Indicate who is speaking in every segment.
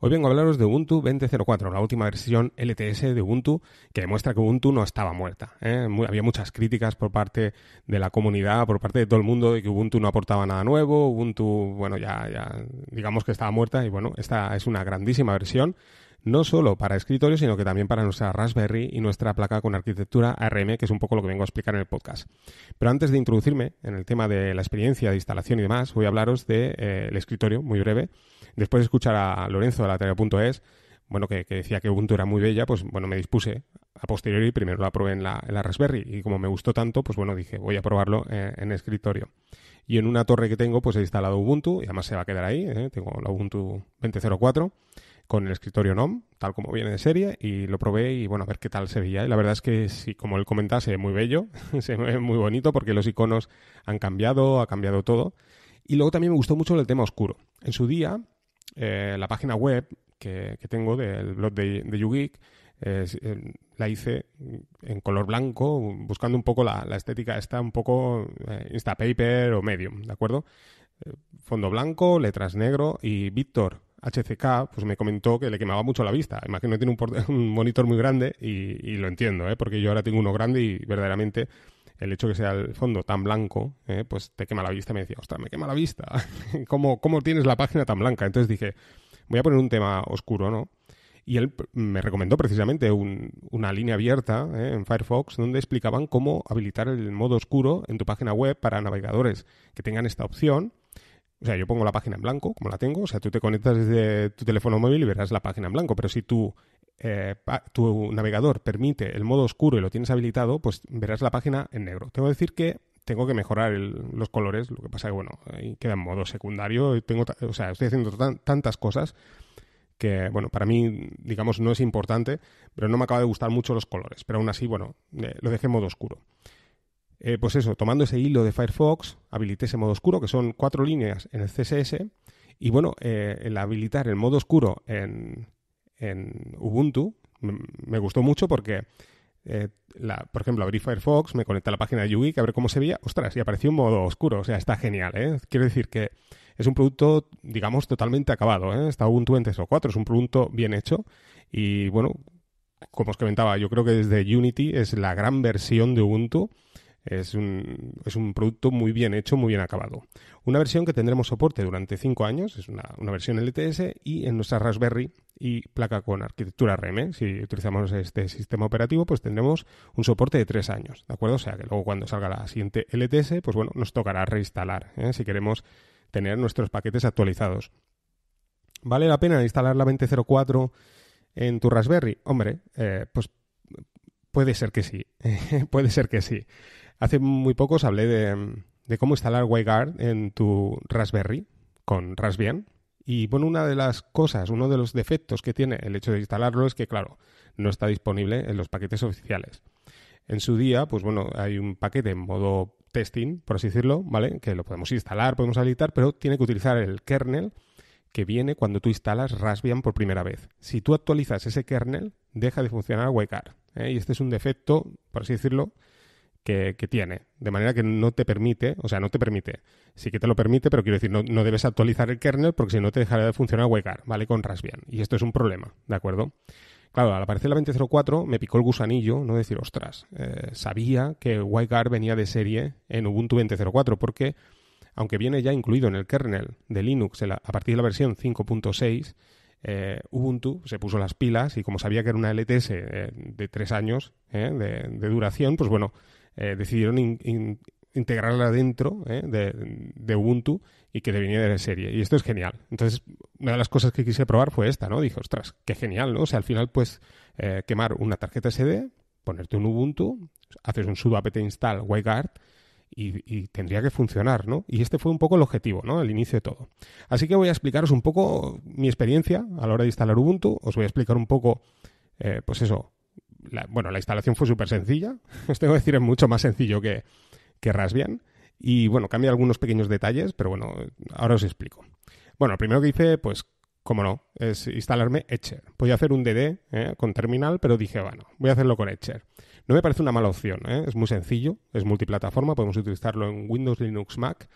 Speaker 1: Hoy vengo a hablaros de Ubuntu 20.04, la última versión LTS de Ubuntu que demuestra que Ubuntu no estaba muerta, ¿eh? Había muchas críticas por parte de la comunidad, por parte de todo el mundo, de que Ubuntu no aportaba nada nuevo, Ubuntu, bueno, ya digamos que estaba muerta y bueno, esta es una grandísima versión, no solo para escritorio, sino que también para nuestra Raspberry y nuestra placa con arquitectura ARM, que es un poco lo que vengo a explicar en el podcast. Pero antes de introducirme en el tema de la experiencia de instalación y demás, voy a hablaros del escritorio, muy breve. Después de escuchar a Lorenzo de la Tarea.es, bueno, que decía que Ubuntu era muy bella, pues bueno, me dispuse a posteriori, primero la probé en la Raspberry y como me gustó tanto, pues bueno, dije, voy a probarlo en escritorio. Y en una torre que tengo, pues he instalado Ubuntu y además se va a quedar ahí, tengo la Ubuntu 20.04 con el escritorio NOM, tal como viene de serie, y lo probé y bueno, a ver qué tal se veía. Y la verdad es que sí, como él comenta, se ve muy bello, se ve muy bonito porque los iconos han cambiado, ha cambiado todo. Y luego también me gustó mucho el tema oscuro. En su día, la página web que tengo del blog de YouGeek, la hice en color blanco, buscando un poco la estética esta, un poco Instapaper o Medium, ¿de acuerdo? Fondo blanco, letras negro y Víctor HCK pues me comentó que le quemaba mucho la vista. Imagino que tiene un monitor muy grande y lo entiendo, porque yo ahora tengo uno grande y verdaderamente el hecho de que sea el fondo tan blanco, pues te quema la vista. Me decía, ostras, me quema la vista. ¿Cómo tienes la página tan blanca? Entonces dije, voy a poner un tema oscuro, ¿no? Y él me recomendó precisamente una línea abierta en Firefox donde explicaban cómo habilitar el modo oscuro en tu página web para navegadores que tengan esta opción. O sea, yo pongo la página en blanco, como la tengo. O sea, tú te conectas desde tu teléfono móvil y verás la página en blanco. Pero si tu navegador permite el modo oscuro y lo tienes habilitado, pues verás la página en negro. Tengo que decir que tengo que mejorar los colores. Lo que pasa que, bueno, ahí queda en modo secundario. Estoy haciendo tantas cosas que, bueno, para mí, digamos, no es importante, pero no me acaba de gustar mucho los colores. Pero aún así, bueno, lo dejé en modo oscuro. Pues eso, tomando ese hilo de Firefox, habilité ese modo oscuro, que son 4 líneas en el CSS, y bueno, el habilitar el modo oscuro en Ubuntu me gustó mucho porque, por ejemplo, abrí Firefox, me conecté a la página de YouGeek a ver cómo se veía, ostras, y apareció un modo oscuro, o sea, está genial, ¿eh? Quiero decir que es un producto, digamos, totalmente acabado, ¿eh? Está Ubuntu 20.04, es un producto bien hecho y, bueno, como os comentaba, yo creo que desde Unity es la gran versión de Ubuntu. Es un producto muy bien hecho, muy bien acabado. Una versión que tendremos soporte durante 5 años, es una versión LTS, y en nuestra Raspberry y placa con arquitectura ARM, si utilizamos este sistema operativo, pues tendremos un soporte de 3 años, ¿de acuerdo? O sea que luego cuando salga la siguiente LTS, pues bueno, nos tocará reinstalar, si queremos tener nuestros paquetes actualizados. ¿Vale la pena instalar la 20.04 en tu Raspberry? Hombre, pues puede ser que sí, puede ser que sí. Hace muy poco os hablé de cómo instalar WireGuard en tu Raspberry con Raspbian. Y bueno, uno de los defectos que tiene el hecho de instalarlo es que, claro, no está disponible en los paquetes oficiales. En su día, pues bueno, hay un paquete en modo testing, por así decirlo, ¿vale? Que lo podemos instalar, podemos habilitar, pero tiene que utilizar el kernel que viene cuando tú instalas Raspbian por primera vez. Si tú actualizas ese kernel, deja de funcionar WireGuard, y este es un defecto, por así decirlo, que tiene, de manera que no te permite, sí que te lo permite, pero quiero decir, no debes actualizar el kernel porque si no te dejará de funcionar WireGuard, ¿vale? Con Raspbian. Y esto es un problema, ¿de acuerdo? Claro, al aparecer la 20.04 me picó el gusanillo, no decir, ostras, sabía que WireGuard venía de serie en Ubuntu 20.04 porque, aunque viene ya incluido en el kernel de Linux a partir de la versión 5.6, Ubuntu se puso las pilas y como sabía que era una LTS de 3 años de duración, pues bueno, decidieron integrarla dentro de Ubuntu y que venía de serie. Y esto es genial. Entonces, una de las cosas que quise probar fue esta, ¿no? Dije, ostras, qué genial, ¿no? O sea, al final, pues, quemar una tarjeta SD, ponerte un Ubuntu, haces un sudo apt install WireGuard y tendría que funcionar, ¿no? Y este fue un poco el objetivo, ¿no? El inicio de todo. Así que voy a explicaros un poco mi experiencia a la hora de instalar Ubuntu. Os voy a explicar un poco, pues eso. La instalación fue súper sencilla. Os tengo que decir, es mucho más sencillo que Raspbian. Y bueno, cambia algunos pequeños detalles, pero bueno, ahora os explico. Bueno, lo primero que hice, pues, como no, es instalarme Etcher. Podía hacer un DD con terminal, pero dije, bueno, voy a hacerlo con Etcher. No me parece una mala opción, es muy sencillo, es multiplataforma, podemos utilizarlo en Windows, Linux, Mac.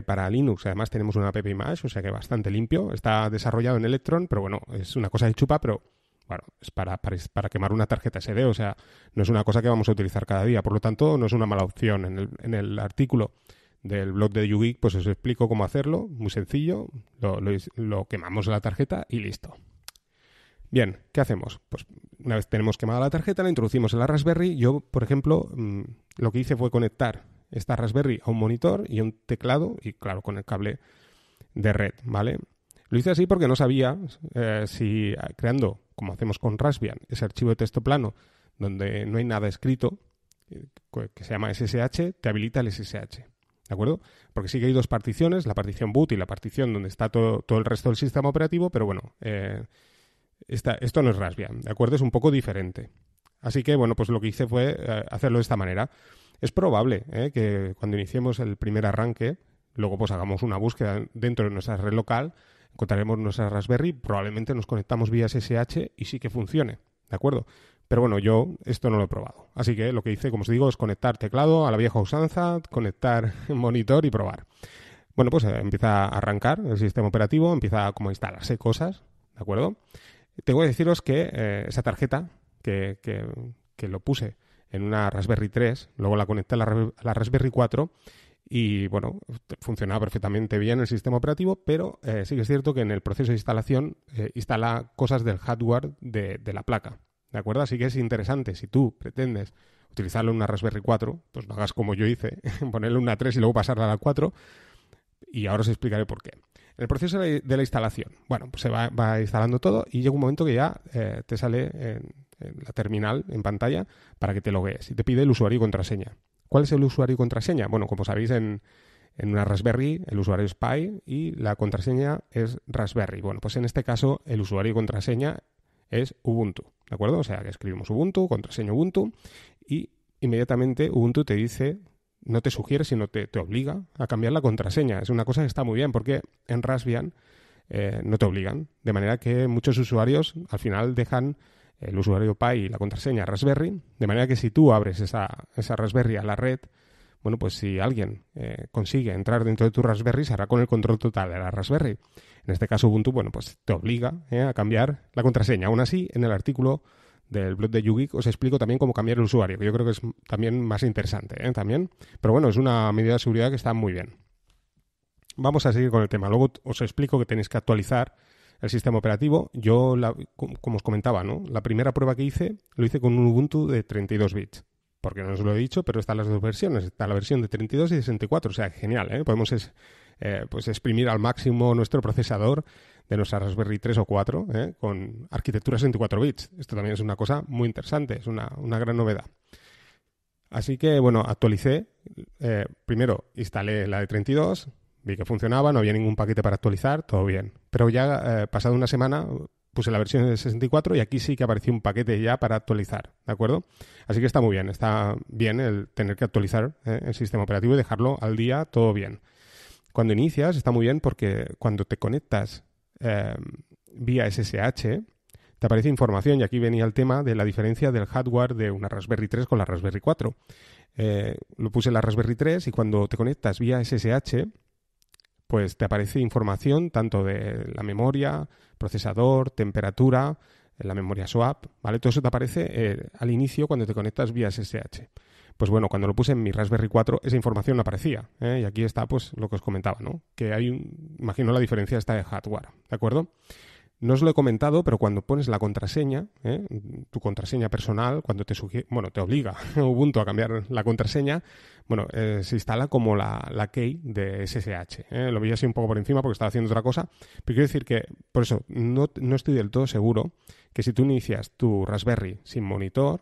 Speaker 1: para Linux. Además tenemos una app Image, o sea que bastante limpio. Está desarrollado en Electron, pero bueno, es una cosa de chupa, pero bueno, es para quemar una tarjeta SD, o sea, no es una cosa que vamos a utilizar cada día. Por lo tanto, no es una mala opción. En el artículo del blog de YouGeek, pues os explico cómo hacerlo. Muy sencillo. Lo quemamos en la tarjeta y listo. Bien, ¿qué hacemos? Pues una vez tenemos quemada la tarjeta, la introducimos en la Raspberry. Yo, por ejemplo, lo que hice fue conectar esta Raspberry a un monitor y a un teclado y, claro, con el cable de red, ¿vale? Lo hice así porque no sabía si creando, como hacemos con Raspbian, ese archivo de texto plano donde no hay nada escrito, que se llama SSH, te habilita el SSH, ¿de acuerdo? Porque sí que hay dos particiones, la partición boot y la partición donde está todo el resto del sistema operativo, pero bueno, esto no es Raspbian, ¿de acuerdo? Es un poco diferente. Así que, bueno, pues lo que hice fue hacerlo de esta manera. Es probable que cuando iniciemos el primer arranque, luego pues hagamos una búsqueda dentro de nuestra red local, encontraremos nuestra Raspberry, probablemente nos conectamos vía SSH y sí que funcione, ¿de acuerdo? Pero bueno, yo esto no lo he probado. Así que lo que hice, como os digo, es conectar teclado a la vieja usanza, conectar monitor y probar. Bueno, pues empieza a arrancar el sistema operativo, empieza como a instalarse cosas, ¿de acuerdo? Tengo que deciros que esa tarjeta que lo puse en una Raspberry 3, luego la conecté a la Raspberry 4 y, bueno, funcionaba perfectamente bien el sistema operativo, pero sí que es cierto que en el proceso de instalación instala cosas del hardware de la placa, ¿de acuerdo? Así que es interesante, si tú pretendes utilizarlo en una Raspberry 4, pues no hagas como yo hice, ponerle una 3 y luego pasarla a la 4, y ahora os explicaré por qué. En el proceso de la instalación, bueno, pues se va instalando todo y llega un momento que ya te sale en la terminal, en pantalla, para que te loguees y te pide el usuario y contraseña. ¿Cuál es el usuario y contraseña? Bueno, como sabéis, en una Raspberry el usuario es Pi y la contraseña es Raspberry. Bueno, pues en este caso el usuario y contraseña es Ubuntu, ¿de acuerdo? O sea, que escribimos Ubuntu, contraseña Ubuntu y inmediatamente Ubuntu te dice... No te sugiere, sino te obliga a cambiar la contraseña. Es una cosa que está muy bien porque en Raspbian no te obligan. De manera que muchos usuarios al final dejan el usuario Pi y la contraseña Raspberry. De manera que si tú abres esa Raspberry a la red, bueno, pues si alguien consigue entrar dentro de tu Raspberry, se hará con el control total de la Raspberry. En este caso Ubuntu, bueno, pues te obliga a cambiar la contraseña. Aún así, en el artículo del blog de YouGeek os explico también cómo cambiar el usuario, que yo creo que es también más interesante, también. Pero bueno, es una medida de seguridad que está muy bien. Vamos a seguir con el tema. Luego os explico que tenéis que actualizar el sistema operativo. Yo, como os comentaba, ¿no? La primera prueba que hice, lo hice con un Ubuntu de 32 bits. Porque no os lo he dicho, pero están las dos versiones. Está la versión de 32 y de 64. O sea, genial, ¿eh? Podemos pues exprimir al máximo nuestro procesador de nuestra Raspberry 3 o 4 con arquitectura 64 bits. Esto también es una cosa muy interesante, es una gran novedad. Así que, bueno, actualicé. Primero instalé la de 32, vi que funcionaba, no había ningún paquete para actualizar, todo bien. Pero ya, pasada una semana, puse la versión de 64 y aquí sí que apareció un paquete ya para actualizar, ¿de acuerdo? Así que está muy bien, está bien el tener que actualizar el sistema operativo y dejarlo al día todo bien. Cuando inicias está muy bien porque cuando te conectas vía SSH te aparece información y aquí venía el tema de la diferencia del hardware de una Raspberry 3 con la Raspberry 4. Lo puse en la Raspberry 3 y cuando te conectas vía SSH pues te aparece información tanto de la memoria, procesador, temperatura, la memoria swap, ¿vale? Todo eso te aparece al inicio cuando te conectas vía SSH. Pues bueno, cuando lo puse en mi Raspberry 4, esa información no aparecía. Y aquí está pues lo que os comentaba, ¿no? Que imagino la diferencia esta de hardware, ¿de acuerdo? No os lo he comentado, pero cuando pones la contraseña, tu contraseña personal, cuando te obliga Ubuntu a cambiar la contraseña, bueno, se instala como la key de SSH. Lo veía así un poco por encima porque estaba haciendo otra cosa, pero quiero decir que, por eso, no estoy del todo seguro que si tú inicias tu Raspberry sin monitor,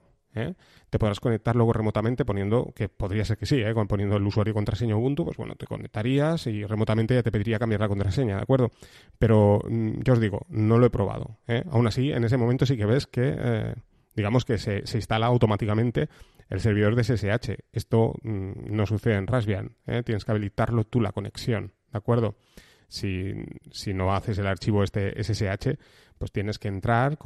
Speaker 1: te podrás conectar luego remotamente poniendo, que podría ser que sí, poniendo el usuario y contraseña Ubuntu, pues bueno, te conectarías y remotamente ya te pediría cambiar la contraseña, ¿de acuerdo? Pero ya os digo, no lo he probado. Aún así, en ese momento sí que ves que, digamos que se instala automáticamente el servidor de SSH. Esto no sucede en Raspbian, tienes que habilitarlo tú la conexión, ¿de acuerdo? Si no haces el archivo este SSH, pues tienes que entrar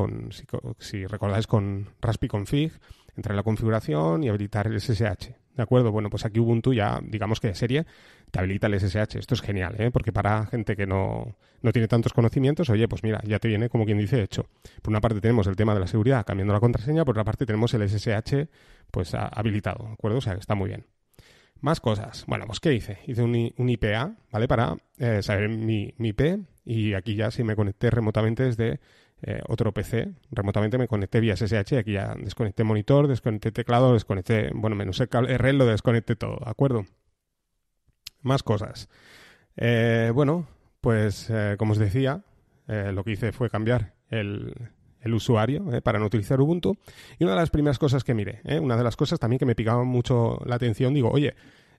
Speaker 1: si recordáis con raspi-config, entrar en la configuración y habilitar el SSH. ¿De acuerdo? Bueno, pues aquí Ubuntu ya, digamos que de serie, te habilita el SSH. Esto es genial, ¿eh? Porque para gente que no tiene tantos conocimientos, oye, pues mira, ya te viene, como quien dice, hecho. Por una parte tenemos el tema de la seguridad cambiando la contraseña, por otra parte tenemos el SSH pues habilitado, ¿de acuerdo? O sea, que está muy bien. Más cosas. Bueno, pues ¿qué hice? Hice un IPA, ¿vale? Para saber mi IP, y aquí ya si me conecté remotamente desde otro PC, remotamente me conecté vía SSH, y aquí ya desconecté monitor, desconecté teclado, desconecté, bueno, menos el cable RL, lo desconecté todo, ¿de acuerdo? Más cosas. Bueno, pues como os decía, lo que hice fue cambiar el usuario para no utilizar Ubuntu. Y una de las primeras cosas que miré, una de las cosas también que me picaba mucho la atención, digo, oye,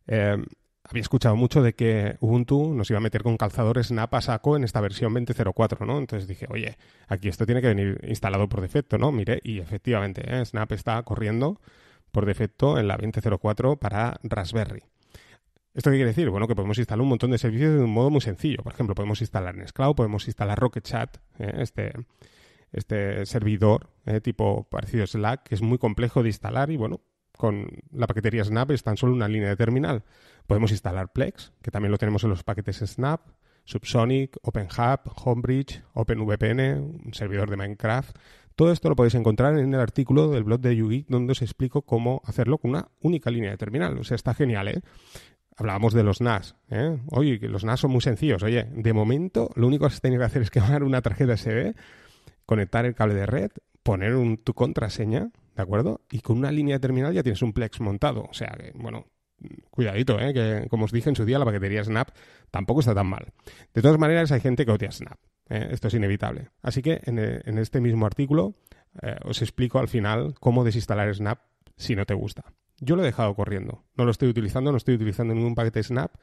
Speaker 1: había escuchado mucho de que Ubuntu nos iba a meter con calzador Snap a saco en esta versión 20.04, ¿no? Entonces dije, oye, aquí esto tiene que venir instalado por defecto, ¿no? Miré y efectivamente, Snap está corriendo por defecto en la 20.04 para Raspberry. ¿Esto qué quiere decir? Bueno, que podemos instalar un montón de servicios de un modo muy sencillo. Por ejemplo, podemos instalar Nextcloud, podemos instalar Rocket Chat, este servidor tipo parecido a Slack, que es muy complejo de instalar y, bueno, con la paquetería Snap es tan solo una línea de terminal. Podemos instalar Plex, que también lo tenemos en los paquetes Snap, Subsonic, OpenHub, Homebridge, OpenVPN, un servidor de Minecraft. Todo esto lo podéis encontrar en el artículo del blog de YouGeek, donde os explico cómo hacerlo con una única línea de terminal. O sea, está genial, ¿eh? Hablábamos de los NAS, ¿eh? Oye, que los NAS son muy sencillos. Oye, de momento lo único que has tenido que hacer es quemar una tarjeta SD, conectar el cable de red, poner tu contraseña, ¿de acuerdo? Y con una línea de terminal ya tienes un Plex montado. O sea, que, bueno, cuidadito, que como os dije en su día, la paquetería Snap tampoco está tan mal. De todas maneras, hay gente que odia Snap. Esto es inevitable. Así que en este mismo artículo os explico al final cómo desinstalar Snap si no te gusta. Yo lo he dejado corriendo. No lo estoy utilizando, no estoy utilizando ningún paquete Snap.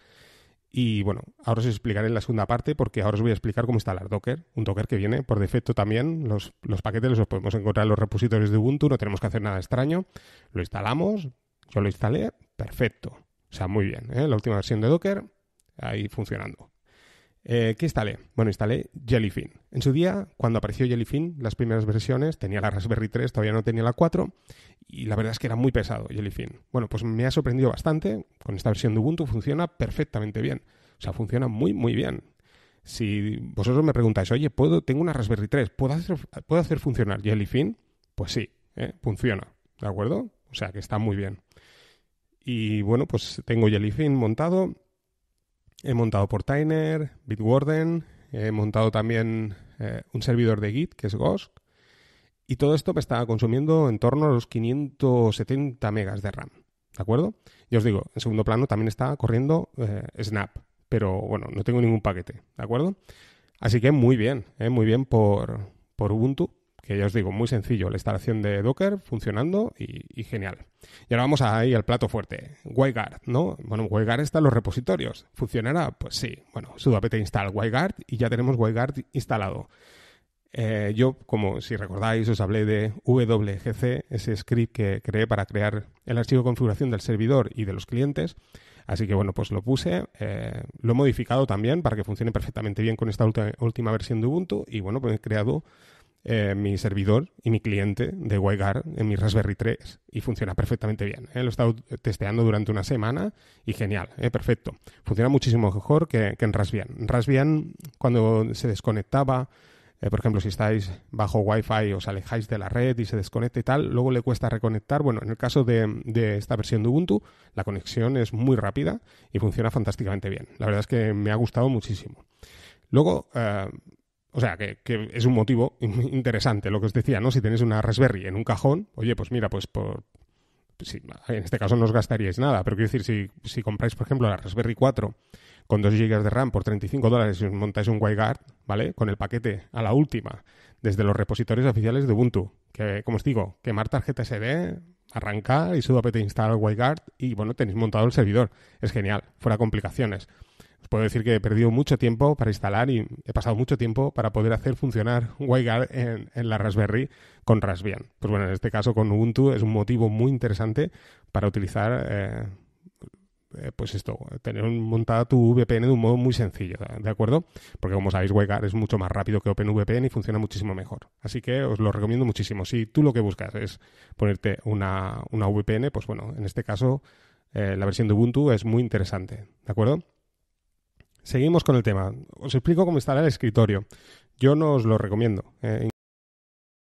Speaker 1: Y bueno, ahora os explicaré en la segunda parte, porque ahora os voy a explicar cómo instalar Docker. Un Docker que viene por defecto también. Los paquetes los podemos encontrar en los repositorios de Ubuntu, no tenemos que hacer nada extraño. Lo instalamos, yo lo instalé, perfecto. O sea, muy bien, ¿eh? La última versión de Docker, ahí funcionando. ¿Qué instalé? Bueno, instalé Jellyfin. En su día, cuando apareció Jellyfin, las primeras versiones, tenía la Raspberry 3, todavía no tenía la 4, y la verdad es que era muy pesado Jellyfin. Bueno, pues me ha sorprendido bastante. Con esta versión de Ubuntu funciona perfectamente bien. O sea, funciona muy, muy bien. Si vosotros me preguntáis, oye, tengo una Raspberry 3, ¿puedo hacer funcionar Jellyfin? Pues sí, funciona, ¿de acuerdo? O sea, que está muy bien. Y bueno, pues tengo Jellyfin montado. He montado Portainer, Bitwarden, he montado también un servidor de Git, que es Ghost, y todo esto me está consumiendo en torno a los 570 megas de RAM, ¿de acuerdo? Ya os digo, en segundo plano también está corriendo Snap, pero bueno, no tengo ningún paquete, ¿de acuerdo? Así que muy bien por Ubuntu, que ya os digo, muy sencillo, la instalación de Docker funcionando y genial. Y ahora vamos ahí al plato fuerte, WireGuard, ¿no? Bueno, WireGuard está en los repositorios. ¿Funcionará? Pues sí. Bueno, sudo apt install WireGuard y ya tenemos WireGuard instalado. Yo, como si recordáis, os hablé de WGC, ese script que creé para crear el archivo de configuración del servidor y de los clientes. Así que bueno, pues lo puse, lo he modificado también para que funcione perfectamente bien con esta última versión de Ubuntu y bueno, pues he creado mi servidor y mi cliente de WireGuard en mi Raspberry 3 y funciona perfectamente bien. Lo he estado testeando durante una semana y genial, perfecto. Funciona muchísimo mejor que en Raspbian. En Raspbian, cuando se desconectaba, por ejemplo, si estáis bajo Wi-Fi os alejáis de la red y se desconecta y tal, luego le cuesta reconectar. Bueno, en el caso de esta versión de Ubuntu, la conexión es muy rápida y funciona fantásticamente bien. La verdad es que me ha gustado muchísimo. Luego, o sea, que es un motivo interesante lo que os decía, ¿no? Si tenéis una Raspberry en un cajón, oye, pues mira, pues sí, en este caso no os gastaríais nada, pero quiero decir, si compráis, por ejemplo, la Raspberry 4 con 2 GB de RAM por $35 y os montáis un WireGuard, ¿vale? Con el paquete a la última, desde los repositorios oficiales de Ubuntu, que, como os digo, quemar tarjeta SD, arrancar y sudo apt install WireGuard y, bueno, tenéis montado el servidor. Es genial, fuera complicaciones. Os puedo decir que he perdido mucho tiempo para instalar y he pasado mucho tiempo para poder hacer funcionar WireGuard en la Raspberry con Raspbian. Pues bueno, en este caso con Ubuntu es un motivo muy interesante para utilizar, pues esto, tener montada tu VPN de un modo muy sencillo, ¿de acuerdo? Porque como sabéis, WireGuard es mucho más rápido que OpenVPN y funciona muchísimo mejor. Así que os lo recomiendo muchísimo. Si tú lo que buscas es ponerte una VPN, pues bueno, en este caso la versión de Ubuntu es muy interesante, ¿de acuerdo? seguimos con el tema. Os explico cómo instalar el escritorio. Yo no os lo recomiendo.